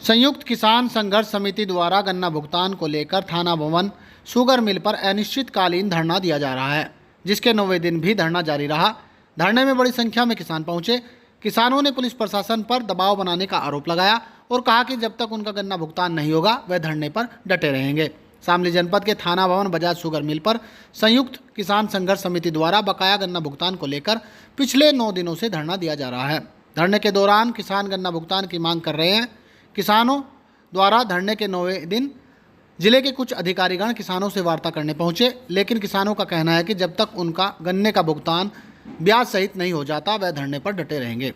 संयुक्त किसान संघर्ष समिति द्वारा गन्ना भुगतान को लेकर थाना भवन शुगर मिल पर अनिश्चितकालीन धरना दिया जा रहा है, जिसके 9वें दिन भी धरना जारी रहा। धरने में बड़ी संख्या में किसान पहुंचे। किसानों ने पुलिस प्रशासन पर दबाव बनाने का आरोप लगाया और कहा कि जब तक उनका गन्ना भुगतान नहीं होगा वह धरने पर डटे रहेंगे। शामली जनपद के थाना भवन बजाज शुगर मिल पर संयुक्त किसान संघर्ष समिति द्वारा बकाया गन्ना भुगतान को लेकर पिछले 9 दिनों से धरना दिया जा रहा है। धरने के दौरान किसान गन्ना भुगतान की मांग कर रहे हैं। किसानों द्वारा धरने के 9वें दिन जिले के कुछ अधिकारीगण किसानों से वार्ता करने पहुंचे, लेकिन किसानों का कहना है कि जब तक उनका गन्ने का भुगतान ब्याज सहित नहीं हो जाता वह धरने पर डटे रहेंगे।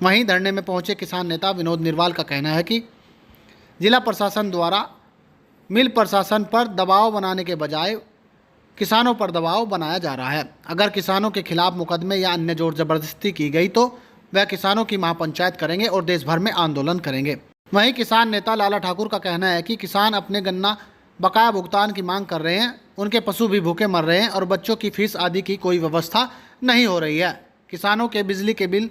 वहीं धरने में पहुंचे किसान नेता विनोद निर्वाल का कहना है कि जिला प्रशासन द्वारा मिल प्रशासन पर दबाव बनाने के बजाय किसानों पर दबाव बनाया जा रहा है। अगर किसानों के खिलाफ मुकदमे या अन्य जोर जबरदस्ती की गई तो वह किसानों की महापंचायत करेंगे और देश भर में आंदोलन करेंगे। वहीं किसान नेता लाला ठाकुर का कहना है कि किसान अपने गन्ना बकाया भुगतान की मांग कर रहे हैं, उनके पशु भी भूखे मर रहे हैं और बच्चों की फीस आदि की कोई व्यवस्था नहीं हो रही है। किसानों के बिजली के बिल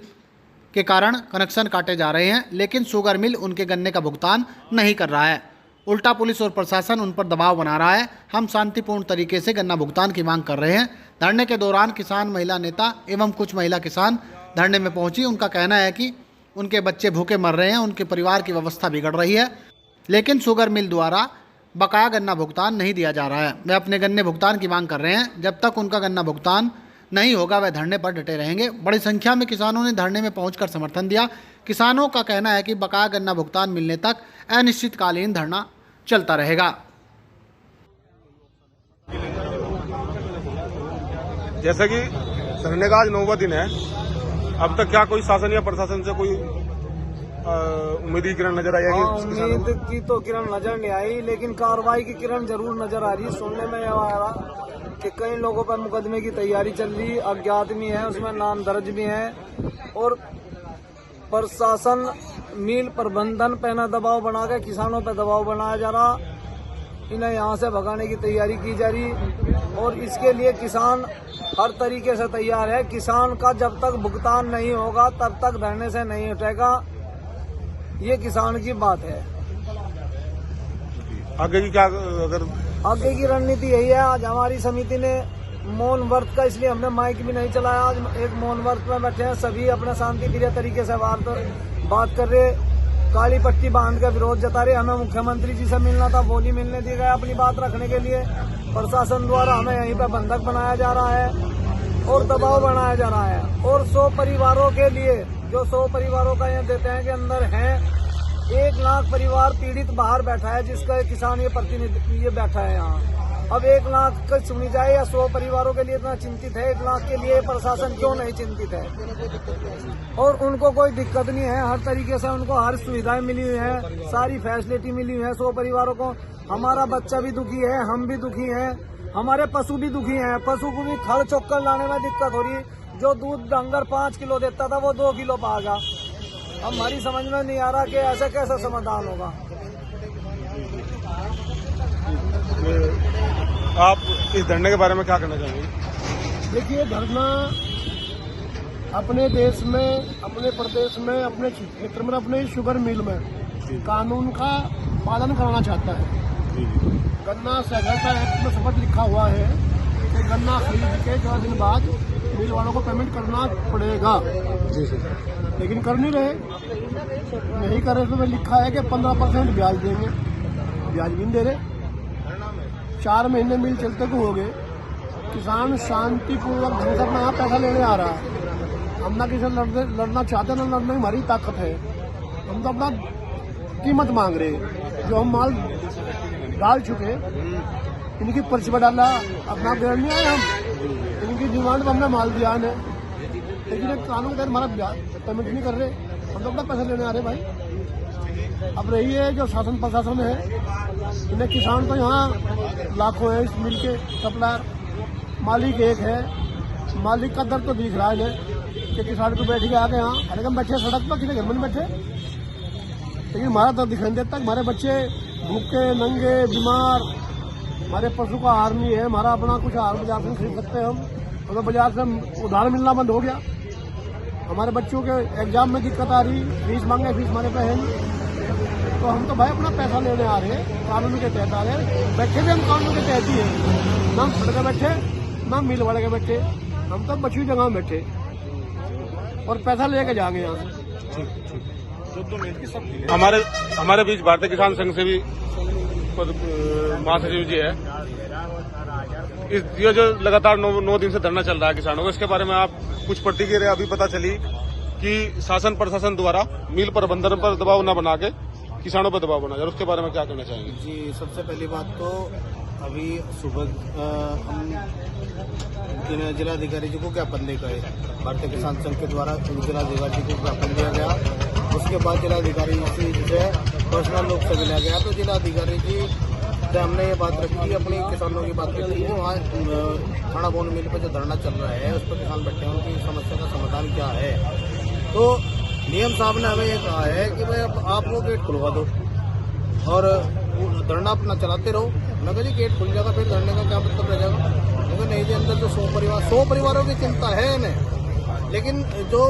के कारण कनेक्शन काटे जा रहे हैं, लेकिन शुगर मिल उनके गन्ने का भुगतान नहीं कर रहा है। उल्टा पुलिस और प्रशासन उन पर दबाव बना रहा है। हम शांतिपूर्ण तरीके से गन्ना भुगतान की मांग कर रहे हैं। धरने के दौरान किसान महिला नेता एवं कुछ महिला किसान धरने में पहुंची। उनका कहना है कि उनके बच्चे भूखे मर रहे हैं, उनके परिवार की व्यवस्था बिगड़ रही है, लेकिन शुगर मिल द्वारा बकाया गन्ना भुगतान नहीं दिया जा रहा है। वे अपने गन्ने भुगतान की मांग कर रहे हैं। जब तक उनका गन्ना भुगतान नहीं होगा वह धरने पर डटे रहेंगे। बड़ी संख्या में किसानों ने धरने में पहुंचकर समर्थन दिया। किसानों का कहना है कि बकाया गन्ना भुगतान मिलने तक अनिश्चितकालीन धरना चलता रहेगा। जैसा कि धरने का आज 9वां दिन है, अब तक क्या कोई शासन या प्रशासन से कोई उम्मीद की किरण नजर आई है? उम्मीद की तो किरण नजर नहीं आई, लेकिन कार्रवाई की किरण जरूर नजर आ रही है। सुनने में आ रहा कि कई लोगों पर मुकदमे की तैयारी चल रही, अज्ञात भी है, उसमें नाम दर्ज भी है और प्रशासन मिल प्रबंधन पे न दबाव बना के किसानों पे दबाव बनाया जा रहा, इन्हें यहाँ से भगाने की तैयारी की जा रही और इसके लिए किसान हर तरीके से तैयार है। किसान का जब तक भुगतान नहीं होगा तब तक धरने से नहीं उठेगा, ये किसान की बात है। आगे की क्या अगर आगे की रणनीति यही है। आज हमारी समिति ने मौन व्रत का, इसलिए हमने माइक भी नहीं चलाया। आज एक मौन व्रत में बैठे हैं, सभी अपने शांति प्रिय तरीके से बात कर रहे, काली पट्टी बांध कर विरोध जता रहे। हमें मुख्यमंत्री जी से मिलना था, वो नहीं मिलने दिया गया अपनी बात रखने के लिए। प्रशासन द्वारा हमें यहीं पर बंधक बनाया जा रहा है और दबाव बनाया जा रहा है। और 100 परिवारों के लिए, जो 100 परिवारों का यहाँ देते हैं कि अंदर हैं 1 लाख परिवार पीड़ित बाहर बैठा है, जिसका किसान ये प्रतिनिधि ये बैठा है यहाँ। अब 1 लाख का सुनी जाए या 100 परिवारों के लिए इतना चिंतित है, 1 लाख के लिए प्रशासन क्यों नहीं चिंतित है? और उनको कोई दिक्कत नहीं है, हर तरीके से उनको हर सुविधाएं मिली हुई है, सारी फैसिलिटी मिली हुई है 100 परिवारों को। हमारा बच्चा भी दुखी है, हम भी दुखी हैं, हमारे पशु भी दुखी हैं। पशु को भी खड़ चौक्कर लाने में दिक्कत हो रही। जो दूध डंगर 5 किलो देता था वो 2 किलो पा गया। हमारी समझ में नहीं आ रहा कि ऐसा कैसा समाधान होगा। आप इस धरने के बारे में क्या कहना चाहेंगे? देखिए, धरना अपने देश में, अपने प्रदेश में, अपने क्षेत्र में, अपने शुगर मिल में कानून का पालन कराना चाहता है। गन्ना सहकारिता एक्ट में शपथ लिखा हुआ है कि गन्ना खरीद के 4 दिन बाद मिल वालों को पेमेंट करना पड़ेगा, लेकिन कर नहीं रहे। नहीं कर रहे तो लिखा है कि 15% ब्याज देंगे, ब्याज भी नहीं दे रहे। 4 महीने मिल चलते को हो गए। किसान शांतिपूर्वक ढंग से अपना यहाँ पैसा लेने आ रहा है। हम ना किसी लड़ना चाहते, ना लड़ने में हमारी ताकत है। हम तो अपना कीमत मांग रहे। जो हम माल डाल चुके, इनकी पर्ची पर डाला, अपना ग्रहण नहीं आए हम, इनकी डिमांड पर हमने माल दिया है, लेकिन एक कानून के तहत हमारा पेमेंट नहीं कर रहे। हम तो अपना पैसा लेने आ रहे भाई। अब रही है जो शासन प्रशासन है, इन्हें किसान तो यहाँ लाखों है इस मिल के सप्लायर, मालिक एक है। मालिक का दर्द तो दिख रहा है कि किसान को बैठ के आके यहाँ, अरे हम बैठे सड़क पर, किसी घर में बैठे, लेकिन हमारा दर्द दिखाई देता है। हमारे बच्चे भूखे नंगे बीमार, हमारे पशु का आहार नहीं है, हमारा अपना कुछ आहार बाजार से खरीद सकते हैं हम, तो बाजार से उधार मिलना बंद हो गया। हमारे बच्चों के एग्जाम में दिक्कत आ रही, फीस मांगे, फीस हमारे पे है नहीं। तो हम तो भाई अपना पैसा लेने आ रहे हैं, कानून के तहत आ रहे हैं। बैठे भी हम कानून के तहत ही हैं, ना हम सड़क बैठे ना मिल वाले के बैठे, हम तो बची जगह में बैठे और पैसा लेके जाएंगे यहाँ से। हमारे बीच भारतीय किसान संघ से भी महासचिव जी है। ये जो लगातार 9 दिन से धरना चल रहा है किसानों का, इसके बारे में आप कुछ प्रतिक्रिया अभी पता चली कि शासन प्रशासन द्वारा मिल प्रबंधन पर दबाव न बना के किसानों पर दबाव बना जाए, उसके बारे में क्या कहना चाहेंगे? जी, सबसे पहली बात तो अभी सुबह हम जिलाधिकारी जी को ज्ञापन देकर आए, भारतीय किसान संघ के द्वारा जिलाधिकारी जी को ज्ञापन दिया गया। उसके बाद जिलाधिकारी जी से पर्सनल रूप से मिला गया, तो जिलाधिकारी जी से हमने ये बात रखी, अपनी किसानों की बात रखी कि वहाँ थाना भवन मिल पर जो धरना चल रहा है उस पर किसान बैठे हैं, उनकी समस्या का समाधान क्या है। तो नियम साहब ने हमें ये कहा है कि भाई आप वो गेट खुलवा दो और धरना अपना चलाते रहो। मैं कहा जी गेट खुल जाएगा फिर धरने का क्या मतलब रह जाएगा, क्योंकि नहीं जी अंदर जो 100 परिवारों की चिंता है इन्हें, लेकिन जो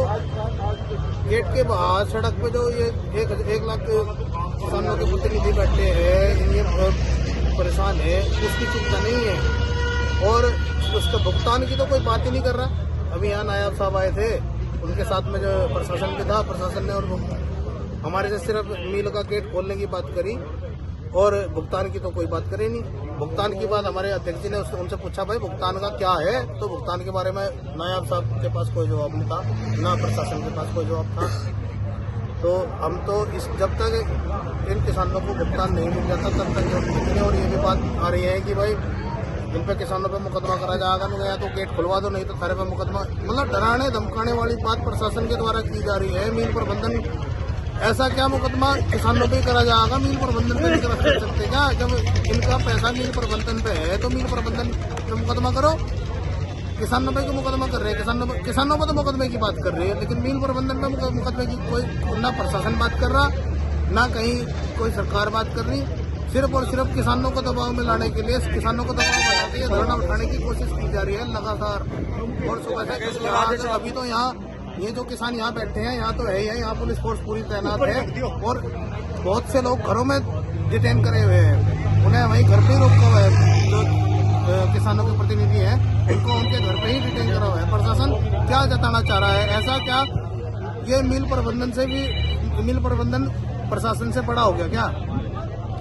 गेट के बाहर सड़क पे जो ये 1 लाख किसानों के प्रतिनिधि बैठे हैं, ये परेशान है, उसकी चिंता नहीं है और उसका भुगतान की तो कोई बात ही नहीं कर रहा। अभी यहाँ नायब साहब आए थे, उनके साथ में जो प्रशासन भी था, प्रशासन ने और हमारे से सिर्फ मिल का गेट खोलने की बात करी और भुगतान की तो कोई बात करे नहीं। भुगतान की बात हमारे अध्यक्ष जी ने उनसे पूछा भाई भुगतान का क्या है, तो भुगतान के बारे में नायब साहब के पास कोई जवाब नहीं था, ना प्रशासन के पास कोई जवाब था। तो हम तो जब तक इन किसानों को भुगतान नहीं मिल जाता तब तक, और ये भी बात आ रही है कि भाई इन पे किसानों पे मुकदमा करा जाएगा, नहीं या तो गेट खुलवा दो, नहीं तो थारे पे मुकदमा। मतलब डराने धमकाने वाली बात प्रशासन के द्वारा की जा रही है। मिल प्रबंधन ऐसा क्या मुकदमा किसानों पे करा जाएगा, मिल प्रबंधन पे नहीं कर सकते क्या? जब इनका पैसा मिल प्रबंधन पे है तो मिल प्रबंधन पे मुकदमा करो। किसानों पे क्यों मुकदमा कर रहे हैं? किसानों पे तो मुकदमे की बात कर रही है, लेकिन मिल प्रबंधन पे मुकदमे की कोई ना प्रशासन बात कर रहा, ना कहीं कोई सरकार बात कर रही। सिर्फ और सिर्फ किसानों को दबाव में लाने के लिए, किसानों को दबाव में लाने के लिए धरना उठाने की कोशिश की जा रही है लगातार। और सुबह से अभी तो यहाँ ये जो किसान यहाँ बैठे हैं, यहाँ तो है ही है, यहाँ पुलिस फोर्स पूरी तैनात है और बहुत से लोग घरों में डिटेन करे हुए हैं, उन्हें वहीं घर पे ही रोका हुआ है। जो किसानों के प्रतिनिधि हैं उनको उनके घर पे ही डिटेन करा हुआ है। प्रशासन क्या जताना चाह रहा है? ऐसा क्या ये मिल प्रबंधन से भी, मिल प्रबंधन प्रशासन से बड़ा हो गया क्या?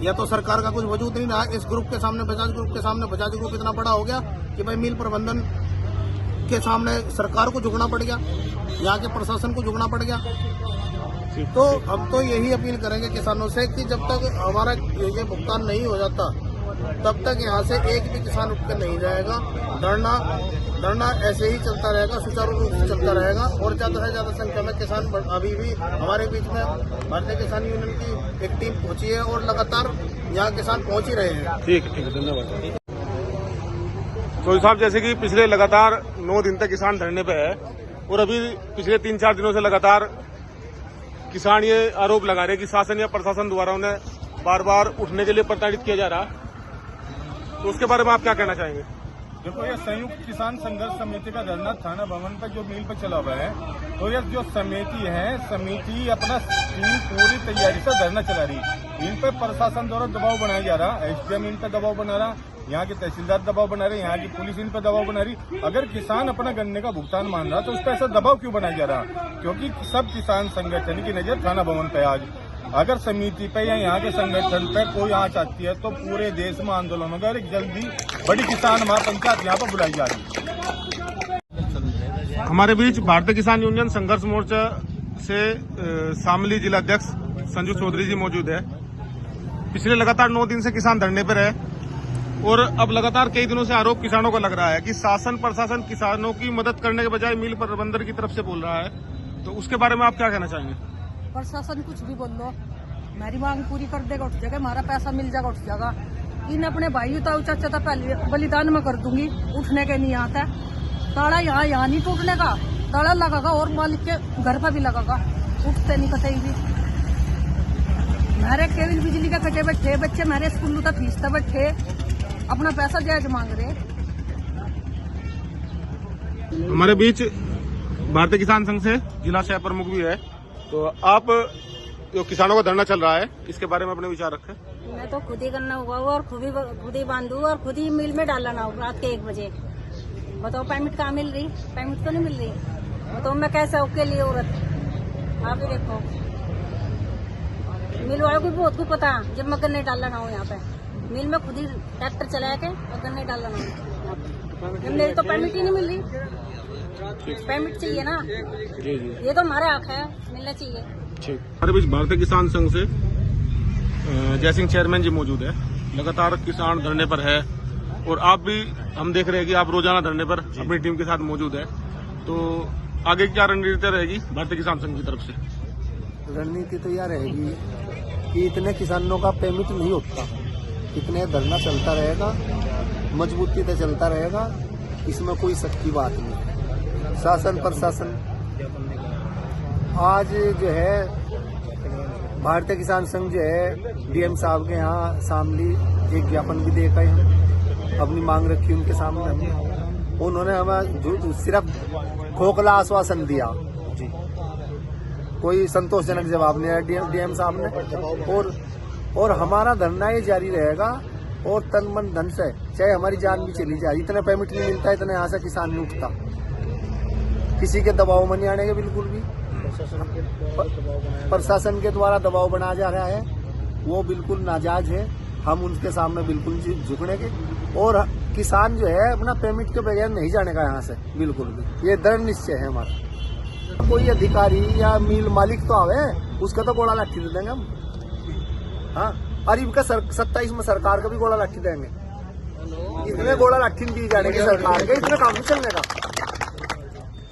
या तो सरकार का कुछ वजूद नहीं रहा इस ग्रुप के सामने, बजाज ग्रुप के सामने? बजाज ग्रुप इतना बड़ा हो गया कि भाई मिल प्रबंधन के सामने सरकार को झुकना पड़ गया, यहाँ के प्रशासन को झुकना पड़ गया। तो अब तो यही अपील करेंगे किसानों से कि जब तक हमारा ये भुगतान नहीं हो जाता तब तक यहाँ से एक भी किसान उठकर नहीं जाएगा। धरना ऐसे ही चलता रहेगा, सुचारू रूप से चलता रहेगा और ज्यादा से ज्यादा संख्या में किसान अभी भी हमारे बीच में भारतीय किसान यूनियन की एक टीम पहुंची है और लगातार यहाँ किसान पहुंच ही रहे हैं। ठीक है, धन्यवाद। तो साहब, जैसे कि पिछले लगातार 9 दिन तक किसान धरने पे है और अभी पिछले 3-4 दिनों से लगातार किसान ये आरोप लगा रहे कि शासन या प्रशासन द्वारा उन्हें बार बार उठने के लिए प्रताड़ित किया जा रहा, तो उसके बारे में आप क्या कहना चाहेंगे? देखो, ये संयुक्त किसान संघर्ष समिति का धरना थाना भवन पर जो मिल पर चला हुआ है, तो ये जो समिति है, समिति अपना पूरी तैयारी से धरना चला रही है। इन पर प्रशासन द्वारा दबाव बनाया जा रहा, एसडीएम इन पर दबाव बना रहा, यहाँ के तहसीलदार दबाव बना रहे, यहाँ की पुलिस इन पर दबाव बना रही। अगर किसान अपना गन्ने का भुगतान मान रहा तो उस पर ऐसा दबाव क्यों बनाया जा रहा? क्योंकि सब किसान संगठन की नजर थाना भवन पे आज। अगर समिति पे या यहाँ के संगठन पे कोई आंच आती है तो पूरे देश में आंदोलन होगा और एक जल्दी बड़ी किसान महापंचायत यहाँ पर बुलाई जा रही है। हमारे बीच भारतीय किसान यूनियन संघर्ष मोर्चा से शामली जिला अध्यक्ष संजू चौधरी जी मौजूद है। पिछले लगातार 9 दिन से किसान धरने पर रहे और अब लगातार कई दिनों से आरोप किसानों को लग रहा है कि शासन प्रशासन किसानों की मदद करने के बजाय मिल प्रबंधन की तरफ से बोल रहा है, तो उसके बारे में आप क्या कहना चाहेंगे? प्रशासन कुछ भी बोल लो, मेरी मांग पूरी कर देगा, उठ जाएगा, हमारा पैसा मिल जाएगा, उठ जाएगा। इन अपने भाई चाचा था पहले बलिदान में कर दूंगी, उठने के नहीं आता। ताला यहाँ नहीं टूटने का, ताला लगागा और मालिक के घर पर भी लगागा, उठते नहीं कतई भी। मेरे केवल बिजली का कटे बैठे बच्चे, मेरे स्कूल का फीस था बैठे, अपना पैसा जायज मांग रहे। हमारे बीच भारतीय किसान संघ से जिला सह प्रमुख भी है, तो आप जो किसानों का धरना चल रहा है इसके बारे में अपने विचार रखें। मैं तो खुद ही करना होगा और खुद ही बांधू और खुद ही मिल में डालना होगा रात के 1 बजे। बताओ परमिट कहाँ मिल रही? परमिट तो नहीं मिल रही। बताओ मैं कैसे उसके लिए औरत, आप ही देखो मिल वालों को बहुत कुछ पता जब मैं गन्ने डालना हो यहाँ पे मिल में खुद ही ट्रैक्टर चला के और गन्ने डालना हो। मेरी तो परमिट ही नहीं मिल रही। परमिट चाहिए ना, ये तो हमारे हक है, मिलना चाहिए। हमारे बीच भारतीय किसान संघ से जयसिंह चेयरमैन जी मौजूद है। लगातार किसान धरने पर है और आप भी, हम देख रहे हैं कि आप रोजाना धरने पर अपनी टीम के साथ मौजूद है। तो आगे क्या रणनीति रहेगी भारतीय किसान संघ की तरफ से? रणनीति तो यह रहेगी कि इतने किसानों का पेमेंट नहीं होता, इतने धरना चलता रहेगा, मजबूती से चलता रहेगा, इसमें कोई शक की बात नहीं। शासन प्रशासन आज जो है भारतीय किसान संघ जो है डीएम साहब के यहाँ शामली एक ज्ञापन भी देकर हम अपनी मांग रखी उनके सामने हमने। उन्होंने हमें सिर्फ खोखला आश्वासन दिया, कोई संतोषजनक जवाब नहीं दिया डीएम साहब ने। और हमारा धरना ये जारी रहेगा और तन मन धन से चाहे हमारी जान भी चली जाए। इतना पेमेंट नहीं मिलता, इतना यहाँ से किसान नहीं उठता, किसी के दबाव में नहीं आने के बिल्कुल भी। प्रशासन के द्वारा दबाव बनाया जा रहा है, वो बिल्कुल नाजायज है। हम उनके सामने बिल्कुल झुकने के, और किसान जो है अपना पेमेंट के बगैर नहीं जाने का यहाँ से बिल्कुल भी, ये दृढ़ निश्चय है हमारा। कोई अधिकारी या मिल मालिक तो आवे, उसका तो गोला लाठी दे देंगे हम। हाँ, और इनका 27 में सरकार का भी गोला लाठी देंगे। इतने गोला लाठी दी जाने की सरकार के, इतने काम नहीं चलने का।